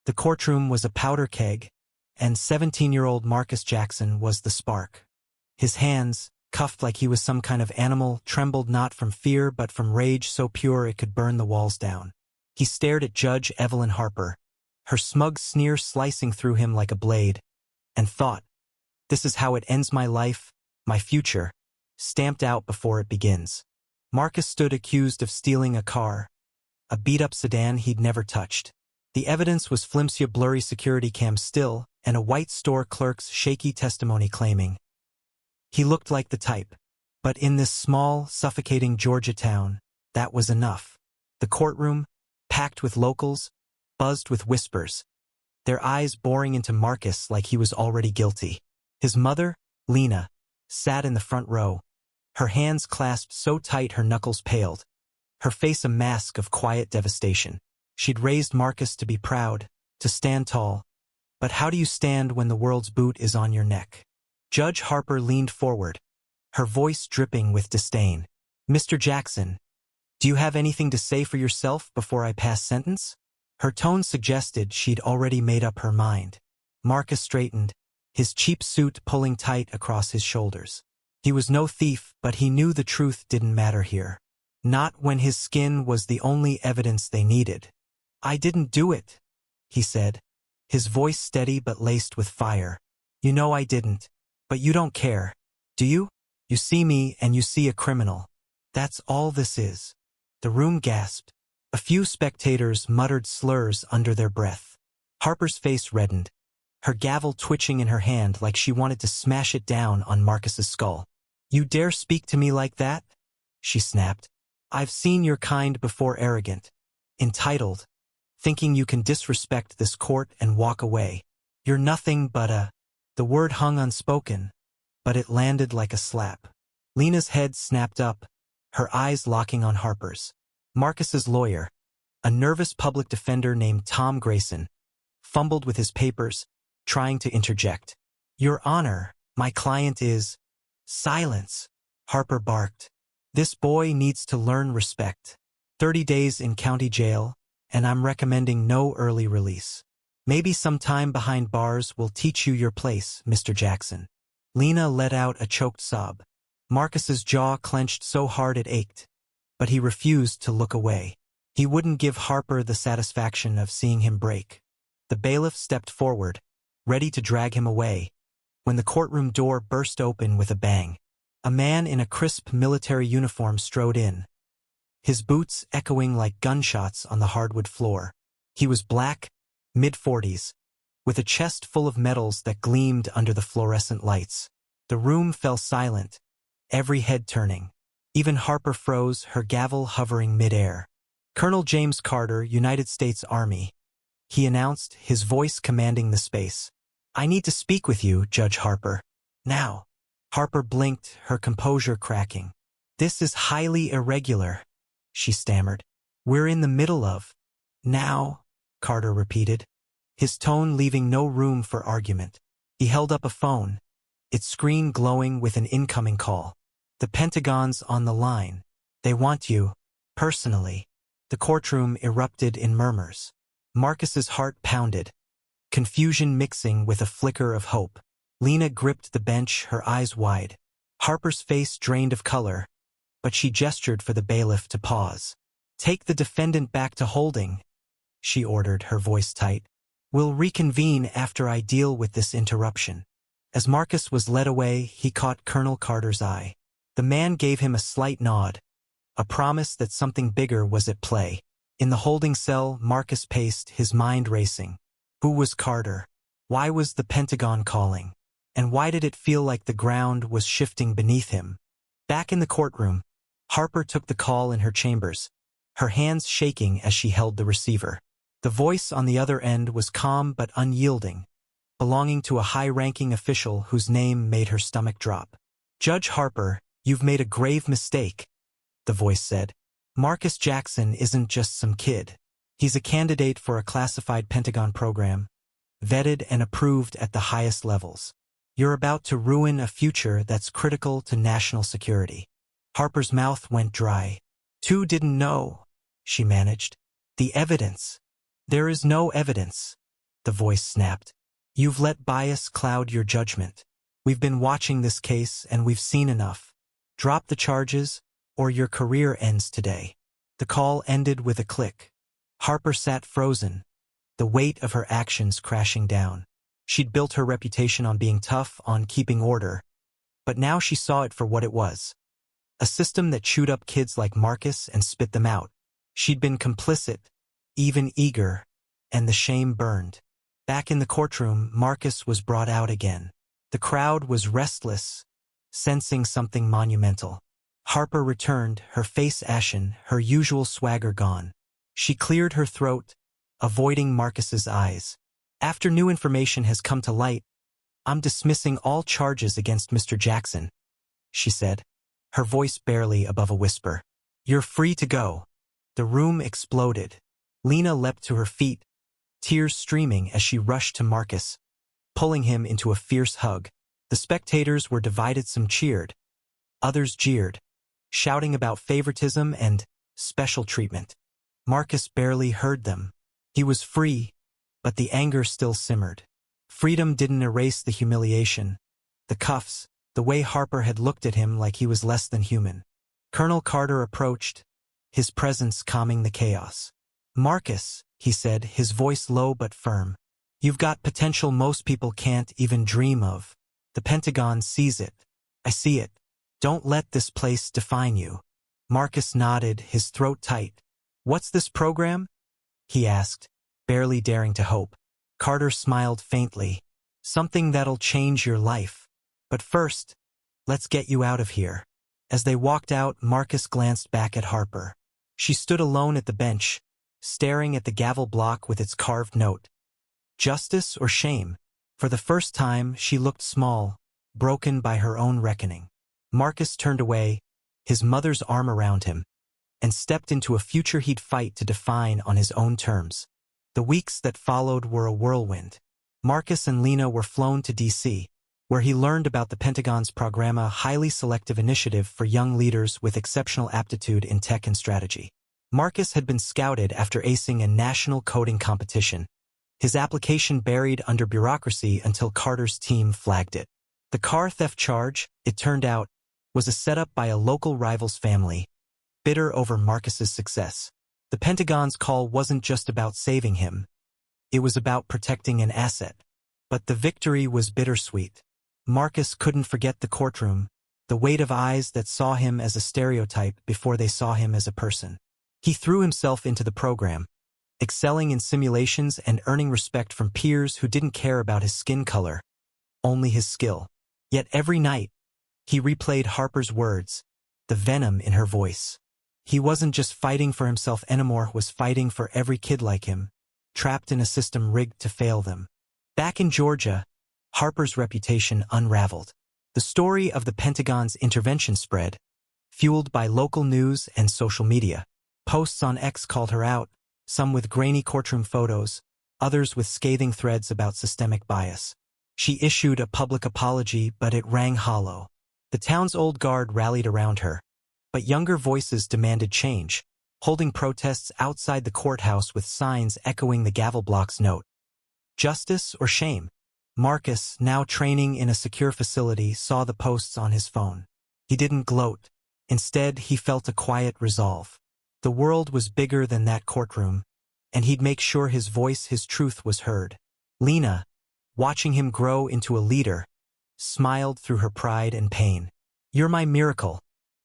The courtroom was a powder keg, and 17-year-old Marcus Jackson was the spark. His hands, cuffed like he was some kind of animal, trembled not from fear but from rage so pure it could burn the walls down. He stared at Judge Evelyn Harper, her smug sneer slicing through him like a blade, and thought, "This is how it ends my life, my future, stamped out before it begins." Marcus stood accused of stealing a car, a beat-up sedan he'd never touched. The evidence was flimsy, blurry security cam still, and a white store clerk's shaky testimony claiming he looked like the type. But in this small, suffocating Georgia town, that was enough. The courtroom, packed with locals, buzzed with whispers, their eyes boring into Marcus like he was already guilty. His mother, Lena, sat in the front row, her hands clasped so tight her knuckles paled, her face a mask of quiet devastation. She'd raised Marcus to be proud, to stand tall. But how do you stand when the world's boot is on your neck? Judge Harper leaned forward, her voice dripping with disdain. "Mr. Jackson, do you have anything to say for yourself before I pass sentence?" Her tone suggested she'd already made up her mind. Marcus straightened, his cheap suit pulling tight across his shoulders. He was no thief, but he knew the truth didn't matter here. Not when his skin was the only evidence they needed. "I didn't do it," he said, his voice steady but laced with fire. "You know I didn't. But you don't care, do you? You see me and you see a criminal. That's all this is." The room gasped. A few spectators muttered slurs under their breath. Harper's face reddened, her gavel twitching in her hand like she wanted to smash it down on Marcus's skull. "You dare speak to me like that?" she snapped. "I've seen your kind before, arrogant, entitled, thinking you can disrespect this court and walk away. You're nothing but a—" The word hung unspoken, but it landed like a slap. Lena's head snapped up, her eyes locking on Harper's. Marcus's lawyer, a nervous public defender named Tom Grayson, fumbled with his papers, trying to interject. "Your Honor, my client is—" "Silence," Harper barked. "This boy needs to learn respect. 30 days in county jail, and I'm recommending no early release. Maybe some time behind bars will teach you your place, Mr. Jackson." Lena let out a choked sob. Marcus's jaw clenched so hard it ached, but he refused to look away. He wouldn't give Harper the satisfaction of seeing him break. The bailiff stepped forward, ready to drag him away, when the courtroom door burst open with a bang. A man in a crisp military uniform strode in, his boots echoing like gunshots on the hardwood floor. He was black, mid-40s, with a chest full of medals that gleamed under the fluorescent lights. The room fell silent, every head turning. Even Harper froze, her gavel hovering mid-air. "Colonel James Carter, United States Army," he announced, his voice commanding the space. "I need to speak with you, Judge Harper. Now." Harper blinked, her composure cracking. "This is highly irregular," she stammered. "We're in the middle of—" "Now," Carter repeated, his tone leaving no room for argument. He held up a phone, its screen glowing with an incoming call. "The Pentagon's on the line. They want you, personally." The courtroom erupted in murmurs. Marcus's heart pounded, confusion mixing with a flicker of hope. Lena gripped the bench, her eyes wide. Harper's face drained of color, but she gestured for the bailiff to pause. "Take the defendant back to holding," she ordered, her voice tight. "We'll reconvene after I deal with this interruption." As Marcus was led away, he caught Colonel Carter's eye. The man gave him a slight nod, a promise that something bigger was at play. In the holding cell, Marcus paced, his mind racing. Who was Carter? Why was the Pentagon calling? And why did it feel like the ground was shifting beneath him? Back in the courtroom, Harper took the call in her chambers, her hands shaking as she held the receiver. The voice on the other end was calm but unyielding, belonging to a high-ranking official whose name made her stomach drop. "Judge Harper, you've made a grave mistake," the voice said. "Marcus Jackson isn't just some kid. He's a candidate for a classified Pentagon program, vetted and approved at the highest levels. You're about to ruin a future that's critical to national security." Harper's mouth went dry. "Two didn't know," she managed. "The evidence." "There is no evidence," the voice snapped. You've let bias cloud your judgment. We've been watching this case and we've seen enough. Drop the charges, or your career ends today. The call ended with a click. Harper sat frozen, the weight of her actions crashing down. She'd built her reputation on being tough, on keeping order, but now she saw it for what it was. A system that chewed up kids like Marcus and spit them out. She'd been complicit, even eager, and the shame burned. Back in the courtroom, Marcus was brought out again. The crowd was restless, sensing something monumental. Harper returned, her face ashen, her usual swagger gone. She cleared her throat, avoiding Marcus's eyes. After new information has come to light, I'm dismissing all charges against Mr. Jackson, she said, her voice barely above a whisper. You're free to go. The room exploded. Lena leapt to her feet, tears streaming as she rushed to Marcus, pulling him into a fierce hug. The spectators were divided. Some cheered, others jeered, shouting about favoritism and special treatment. Marcus barely heard them. He was free, but the anger still simmered. Freedom didn't erase the humiliation, the cuffs, the way Harper had looked at him like he was less than human. Colonel Carter approached, his presence calming the chaos. Marcus, he said, his voice low but firm. You've got potential most people can't even dream of. The Pentagon sees it. I see it. Don't let this place define you. Marcus nodded, his throat tight. What's this program? He asked, barely daring to hope. Carter smiled faintly. Something that'll change your life. But first, let's get you out of here. As they walked out, Marcus glanced back at Harper. She stood alone at the bench, staring at the gavel block with its carved note. Justice or shame? For the first time, she looked small, broken by her own reckoning. Marcus turned away, his mother's arm around him, and stepped into a future he'd fight to define on his own terms. The weeks that followed were a whirlwind. Marcus and Lena were flown to D.C., where he learned about the Pentagon's program, a highly selective initiative for young leaders with exceptional aptitude in tech and strategy. Marcus had been scouted after acing a national coding competition, his application buried under bureaucracy until Carter's team flagged it. The car theft charge, it turned out, was a setup by a local rival's family, bitter over Marcus's success. The Pentagon's call wasn't just about saving him. It was about protecting an asset. But the victory was bittersweet. Marcus couldn't forget the courtroom, the weight of eyes that saw him as a stereotype before they saw him as a person. He threw himself into the program, excelling in simulations and earning respect from peers who didn't care about his skin color, only his skill. Yet every night, he replayed Harper's words, the venom in her voice. He wasn't just fighting for himself anymore, was fighting for every kid like him, trapped in a system rigged to fail them. Back in Georgia, Harper's reputation unraveled. The story of the Pentagon's intervention spread, fueled by local news and social media. Posts on X called her out, some with grainy courtroom photos, others with scathing threads about systemic bias. She issued a public apology, but it rang hollow. The town's old guard rallied around her, but younger voices demanded change, holding protests outside the courthouse with signs echoing the gavel block's note. Justice or shame? Marcus, now training in a secure facility, saw the posts on his phone. He didn't gloat. Instead, he felt a quiet resolve. The world was bigger than that courtroom, and he'd make sure his voice, his truth was heard. Lena, watching him grow into a leader, smiled through her pride and pain. You're my miracle,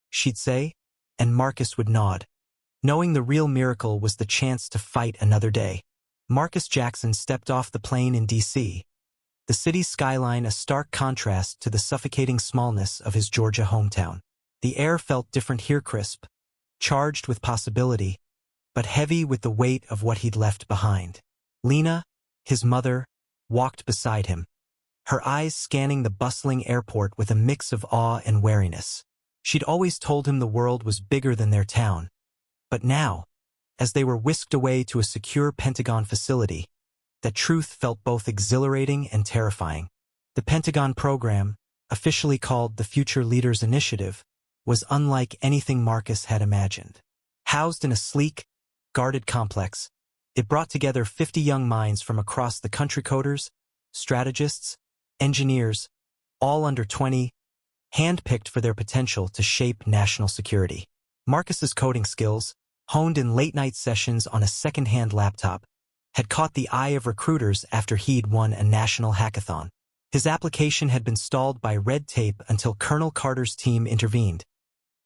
she'd say, and Marcus would nod, knowing the real miracle was the chance to fight another day. Marcus Jackson stepped off the plane in D.C., the city's skyline a stark contrast to the suffocating smallness of his Georgia hometown. The air felt different here, crisp, charged with possibility, but heavy with the weight of what he'd left behind. Lena, his mother, walked beside him, her eyes scanning the bustling airport with a mix of awe and wariness. She'd always told him the world was bigger than their town. But now, as they were whisked away to a secure Pentagon facility, that truth felt both exhilarating and terrifying. The Pentagon program, officially called the Future Leaders Initiative, was unlike anything Marcus had imagined. Housed in a sleek, guarded complex, It brought together 50 young minds from across the country, coders, strategists, engineers, all under 20, handpicked for their potential to shape national security. Marcus's coding skills, honed in late-night sessions on a second-hand laptop, had caught the eye of recruiters after he'd won a national hackathon. His application had been stalled by red tape until Colonel Carter's team intervened,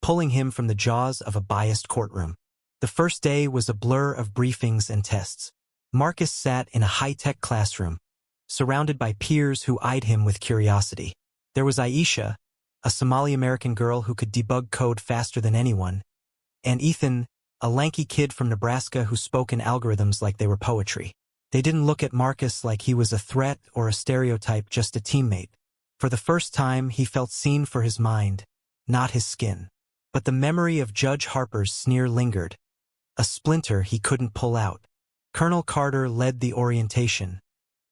pulling him from the jaws of a biased courtroom. The first day was a blur of briefings and tests. Marcus sat in a high-tech classroom, surrounded by peers who eyed him with curiosity. There was Aisha, a Somali-American girl who could debug code faster than anyone, and Ethan, a lanky kid from Nebraska who spoke in algorithms like they were poetry. They didn't look at Marcus like he was a threat or a stereotype, just a teammate. For the first time, he felt seen for his mind, not his skin. But the memory of Judge Harper's sneer lingered, a splinter he couldn't pull out. Colonel Carter led the orientation,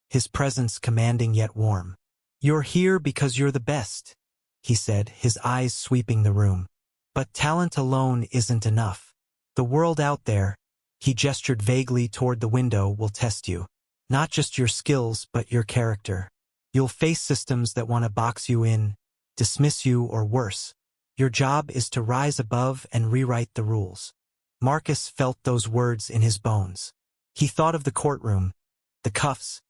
his presence commanding yet warm. "You're here because you're the best," he said, his eyes sweeping the room. "But talent alone isn't enough. The world out there," he gestured vaguely toward the window, "will test you. Not just your skills, but your character. You'll face systems that want to box you in, dismiss you, or worse. Your job is to rise above and rewrite the rules." Marcus felt those words in his bones. He thought of the courtroom, the cuffs,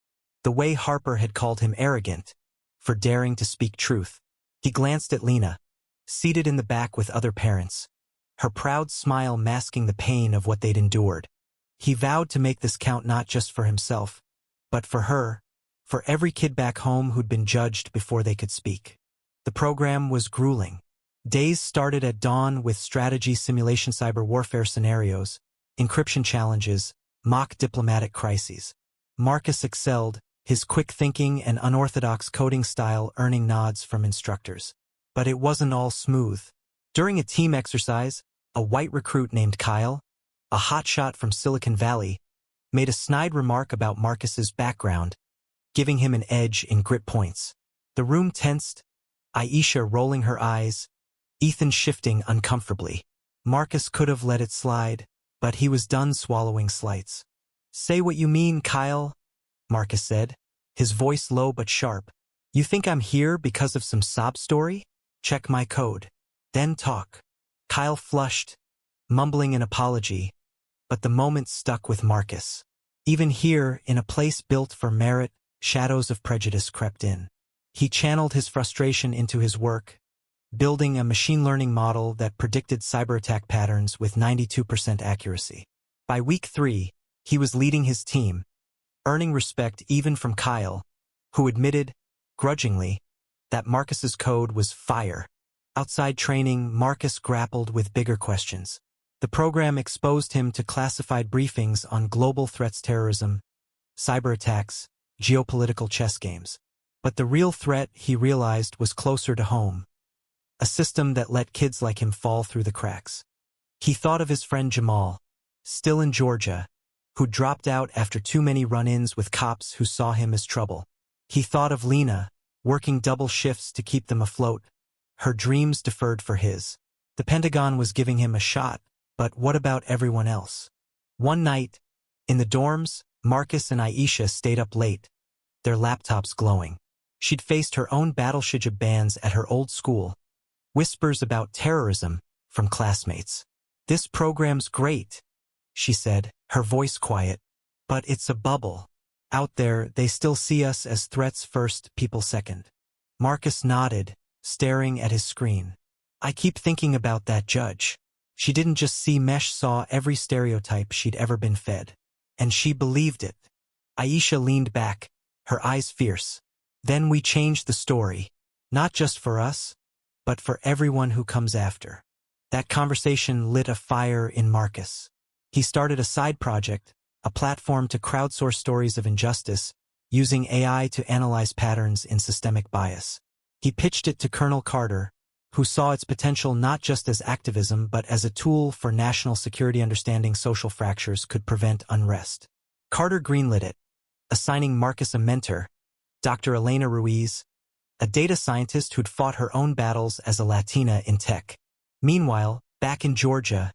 the way Harper had called him arrogant for daring to speak truth. He glanced at Lena, seated in the back with other parents, her proud smile masking the pain of what they'd endured. He vowed to make this count not just for himself, but for her, for every kid back home who'd been judged before they could speak. The program was grueling. Days started at dawn with strategy simulation, cyber warfare scenarios, encryption challenges, mock diplomatic crises. Marcus excelled, his quick thinking and unorthodox coding style earning nods from instructors. But it wasn't all smooth. During a team exercise, a white recruit named Kyle, a hotshot from Silicon Valley, made a snide remark about Marcus's background, giving him an edge in grit points. The room tensed, Aisha rolling her eyes, Ethan shifting uncomfortably. Marcus could have let it slide, but he was done swallowing slights. "Say what you mean, Kyle," Marcus said, his voice low but sharp. "You think I'm here because of some sob story? Check my code. Then talk." Kyle flushed, mumbling an apology, but the moment stuck with Marcus. Even here, in a place built for merit, shadows of prejudice crept in. He channeled his frustration into his work, building a machine learning model that predicted cyber attack patterns with 92% accuracy. By week 3, he was leading his team, earning respect even from Kyle, who admitted, grudgingly, that Marcus's code was fire. Outside training, Marcus grappled with bigger questions. The program exposed him to classified briefings on global threats, terrorism, cyber attacks, geopolitical chess games. But the real threat, he realized, was closer to home. A system that let kids like him fall through the cracks. He thought of his friend Jamal, still in Georgia, who dropped out after too many run-ins with cops who saw him as trouble. He thought of Lena, working double shifts to keep them afloat, her dreams deferred for his. The Pentagon was giving him a shot, but what about everyone else? One night, in the dorms, Marcus and Aisha stayed up late, their laptops glowing. She'd faced her own battleship of bans at her old school, whispers about terrorism from classmates. "This program's great," she said, her voice quiet, "but it's a bubble. Out there, they still see us as threats first, people second." Marcus nodded, staring at his screen. "I keep thinking about that judge. She didn't just see mesh, saw every stereotype she'd ever been fed. And she believed it." Aisha leaned back, her eyes fierce. "Then we changed the story. Not just for us, but for everyone who comes after." That conversation lit a fire in Marcus. He started a side project, a platform to crowdsource stories of injustice, using AI to analyze patterns in systemic bias. He pitched it to Colonel Carter, who saw its potential not just as activism but as a tool for national security. Understanding social fractures could prevent unrest. Carter greenlit it, assigning Marcus a mentor, Dr. Elena Ruiz, a data scientist who'd fought her own battles as a Latina in tech. Meanwhile, back in Georgia,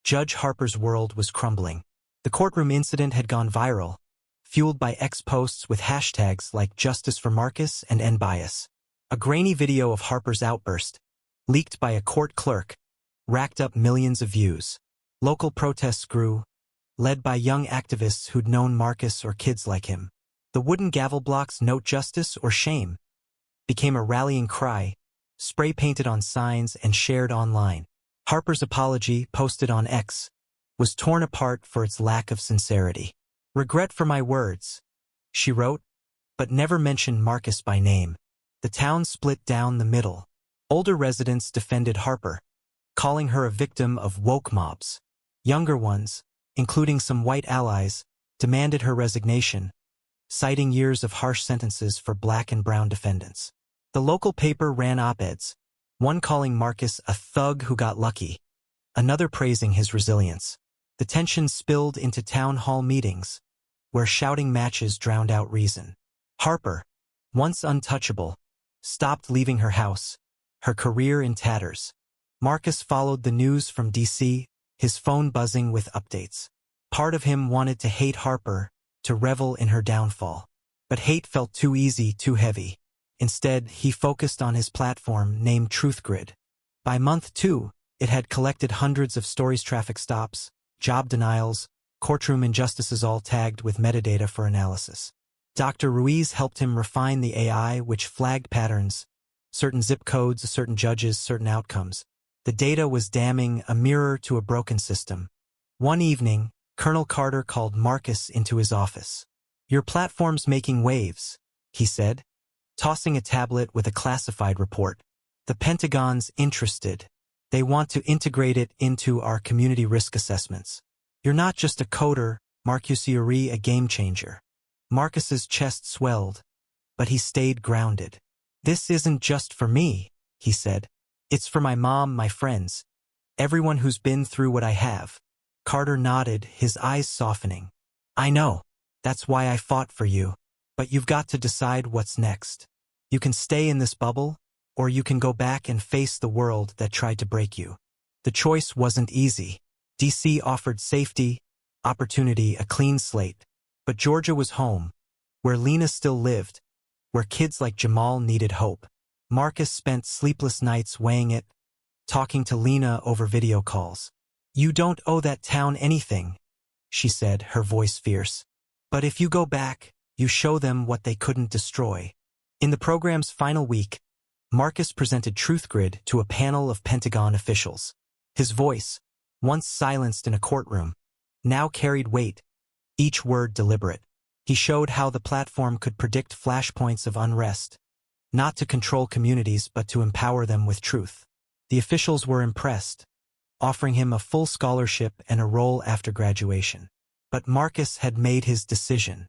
Judge Harper's world was crumbling. The courtroom incident had gone viral, fueled by X posts with hashtags like Justice for Marcus and End Bias. A grainy video of Harper's outburst, leaked by a court clerk, racked up millions of views. Local protests grew, led by young activists who'd known Marcus or kids like him. The wooden gavel blocks "Note Justice" or "Shame" became a rallying cry, spray-painted on signs and shared online. Harper's apology, posted on X, was torn apart for its lack of sincerity. "Regret for my words," she wrote, but never mentioned Marcus by name. The town split down the middle. Older residents defended Harper, calling her a victim of woke mobs. Younger ones, including some white allies, demanded her resignation, citing years of harsh sentences for black and brown defendants. The local paper ran op-eds, one calling Marcus a thug who got lucky, another praising his resilience. The tension spilled into town hall meetings, where shouting matches drowned out reason. Harper, once untouchable, stopped leaving her house, her career in tatters. Marcus followed the news from D.C., his phone buzzing with updates. Part of him wanted to hate Harper, to revel in her downfall. But hate felt too easy, too heavy. Instead, he focused on his platform named TruthGrid. By month 2, it had collected hundreds of stories, traffic stops, job denials, courtroom injustices, all tagged with metadata for analysis. Dr. Ruiz helped him refine the AI, which flagged patterns, certain zip codes, certain judges, certain outcomes. The data was damning, a mirror to a broken system. One evening, Colonel Carter called Marcus into his office. "Your platform's making waves," he said, tossing a tablet with a classified report. "The Pentagon's interested. They want to integrate it into our community risk assessments. You're not just a coder, Marcus, you're a game changer." Marcus's chest swelled, but he stayed grounded. "This isn't just for me," he said. "It's for my mom, my friends, everyone who's been through what I have." Carter nodded, his eyes softening. "I know. That's why I fought for you. But you've got to decide what's next. You can stay in this bubble, or you can go back and face the world that tried to break you." The choice wasn't easy. D.C. offered safety, opportunity, a clean slate. But Georgia was home, where Lena still lived, where kids like Jamal needed hope. Marcus spent sleepless nights weighing it, talking to Lena over video calls. "You don't owe that town anything," she said, her voice fierce. "But if you go back, you show them what they couldn't destroy." In the program's final week, Marcus presented TruthGrid to a panel of Pentagon officials. His voice, once silenced in a courtroom, now carried weight, each word deliberate. He showed how the platform could predict flashpoints of unrest, not to control communities but to empower them with truth. The officials were impressed, offering him a full scholarship and a role after graduation. But Marcus had made his decision.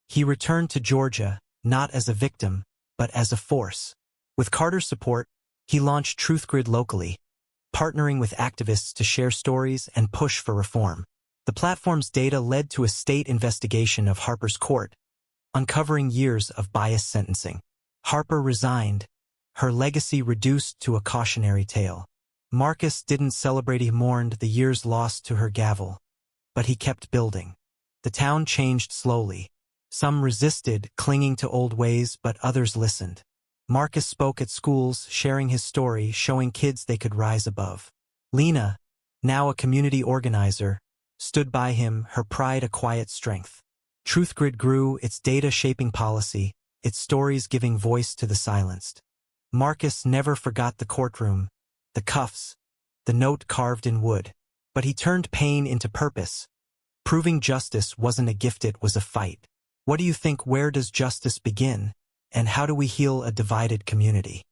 He returned to Georgia, not as a victim, but as a force. With Carter's support, he launched TruthGrid locally, partnering with activists to share stories and push for reform. The platform's data led to a state investigation of Harper's court, uncovering years of biased sentencing. Harper resigned, her legacy reduced to a cautionary tale. Marcus didn't celebrate, he mourned the years lost to her gavel. But he kept building. The town changed slowly. Some resisted, clinging to old ways, but others listened. Marcus spoke at schools, sharing his story, showing kids they could rise above. Lena, now a community organizer, stood by him, her pride a quiet strength. TruthGrid grew, its data shaping policy, its stories giving voice to the silenced. Marcus never forgot the courtroom, the cuffs, the note carved in wood. But he turned pain into purpose. Proving justice wasn't a gift, it was a fight. What do you think? Where does justice begin? And how do we heal a divided community?